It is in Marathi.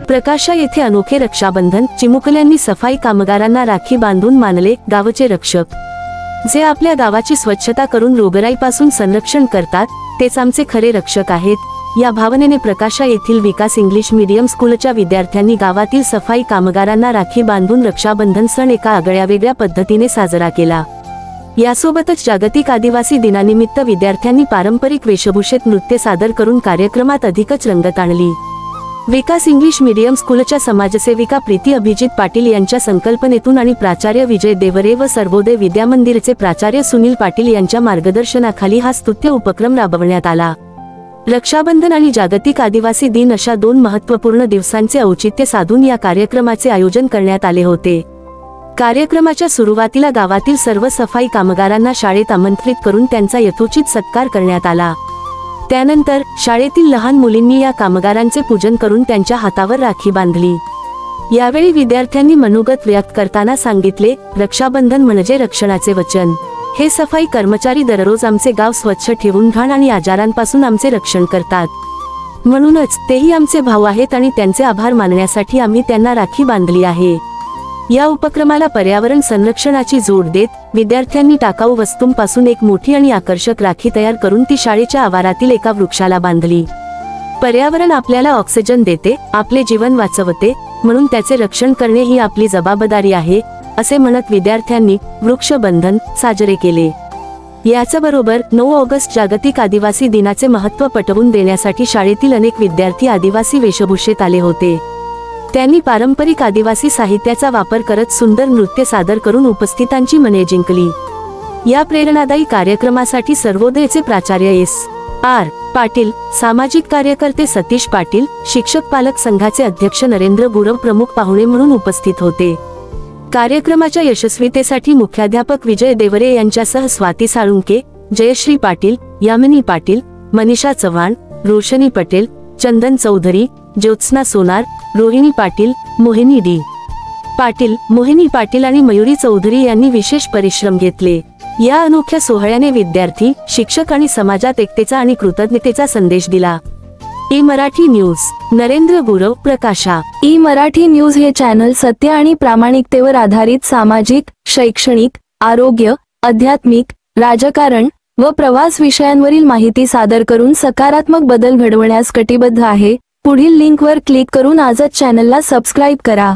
प्रकाशा येथे अनोखे रक्षाबंधन, चिमुकल्यांनी सफाई कामगारांना राखी बांधून मानले गावचे रक्षक। जे आपल्या गावाची स्वच्छता करून रोगराईपासून संरक्षण करतात तेच आमचे खरे रक्षक आहेत। या भावनेने प्रकाशा येथील विकास इंग्लिश मीडियम स्कूलच्या विद्यार्थ्यांनी गावातील सफाई कामगारांना राखी बांधून रक्षाबंधन सण एका आगळ्यावेगळ्या पद्धतीने साजरा केला। यासोबतच जागतिक आदिवासी दिनानिमित्त विद्यार्थ्यांनी पारंपरिक वेशभूषेत नृत्य सादर करून कार्यक्रमात अधिकच रंगत आणली। विकास इंग्लिश मीडियम स्कूलच्या समाजसेविका प्रीती अभिजित पाटील यांच्या संकल्पनेतून आणि प्राचार्य विजय देवरे व सर्वोदय विद्यामंदिरचे प्राचार्य सुनील पाटील यांच्या मार्गदर्शनाखाली हा स्तुत्य उपक्रम राबवण्यात आला। रक्षाबंधन आणि जागतिक आदिवासी दिन अशा दोन महत्त्वपूर्ण दिवसांचे औचित्य साधून या कार्यक्रमाचे आयोजन करण्यात आले होते। कार्यक्रमाच्या सुरुवातीला गावातील सर्व सफाई कामगारांना शाळेत आमंत्रित करून त्यांचा यथोचित सत्कार करण्यात आला। त्यानंतर शाळेतील लहान मुलींनी या कामगारांचे पूजन करून त्यांच्या हातावर राखी बांधली। यावेळी विद्यार्थ्यांनी मनोगत व्यक्त करताना सांगितले, रक्षाबंधन म्हणजे रक्षणाचे वचन। हे सफाई कर्मचारी दररोज आमचे गाव स्वच्छ ठेवून घाण आणि आजारांपासून आमचे रक्षण करतात, म्हणूनच तेही आमचे भाऊ आहेत आणि त्यांचे आभार मानण्यासाठी आम्ही त्यांना राखी बांधली आहे। या उपक्रमाला पर्यावरण संरक्षणाची जोड देत विद्यार्थ्यांनी टाकाऊ वस्तूंपासून एक मोठी आणि आकर्षक राखी तयार करून ती शाळेच्या आवारातील एका वृक्षाला बांधली। पर्यावरण आपल्याला ऑक्सिजन देते, आपले जीवन वाचवते, म्हणून त्याचे रक्षण करणे ही आपली जबाबदारी आहे, असे म्हणत विद्यार्थ्यांनी वृक्षबंधन साजरे केले। याचबरोबर 9 ऑगस्ट जागतिक आदिवासी दिनाचे महत्त्व पटवून देण्यासाठी शाळेतील अनेक विद्यार्थी आदिवासी वेशभूषेत आले होते। त्यांनी पारंपरिक आदिवासी साहित्याचा वापर करत सुंदर नृत्य सादर करून उपस्थितांची मने जिंकली। या प्रेरणादायी कार्यक्रमासाठी सर्वोदयचे प्राचार्य एस.आर. पाटील, सामाजिक कार्यकर्ते सतीश पाटील, शिक्षक पालक संघाचे अध्यक्ष नरेंद्र गुरव प्रमुख पाहुणे म्हणून उपस्थित होते। कार्यक्रमाच्या यशस्वीतेसाठी मुख्याध्यापक विजय देवरे यांच्यासह स्वाती साळुंके, जयश्री पाटील, यामिनी पाटील, मनीषा चव्हाण, रोशनी पटेल, चंदन चौधरी, ज्योत्स्ना सोनार, रोहिणी पाटील, मोहिनी डी. पाटील, मोहिनी पाटील आणि मयुरी चौधरी यांनी विशेष परिश्रम घेतले। या अनोख्या सोहळ्याने विद्यार्थी, शिक्षक आणि समाजात एकतेचा आणि कृतज्ञतेचा संदेश दिला। ई मराठी न्यूज, नरेंद्र गुरव, प्रकाशा। ई मराठी न्यूज हे चॅनल सत्य आणि प्रामाणिकतेवर आधारित सामाजिक, शैक्षणिक, आरोग्य, आध्यात्मिक, राजकारण व प्रवास विषयांवरील माहिती सादर करून सकारात्मक बदल घडवण्यास कटिबद्ध आहे। पुढील लिंकवर क्लिक करून आजच चॅनलला सबस्क्राईब करा।